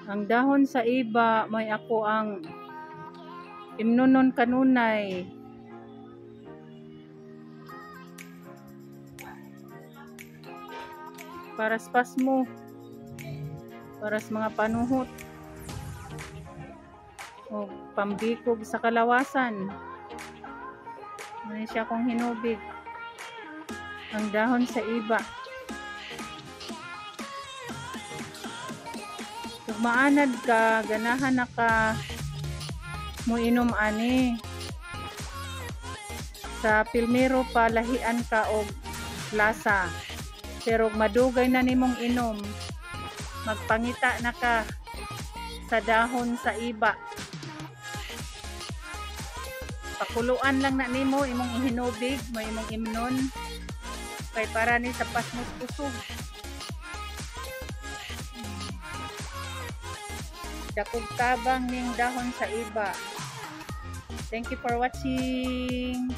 Ang dahon sa iba may ako ang imnunon kanunay. Para sa pasmo. Para sa mga panuhot. O pambikog sa kalawasan. Ano siya kong hinubig. Ang dahon sa iba. Kung maanad ka, ganahan na ka mo inom ani. Sa pilmero pa lahian ka og lasa. Pero madugay na nimong inom, magpangita na ka sa dahon sa iba. Pakuluan lang na nimo imong ihinubig, may imong imnon. Kay para ni sa pasmos kusog. Dakog tabang ning dahon sa iba. Thank you for watching.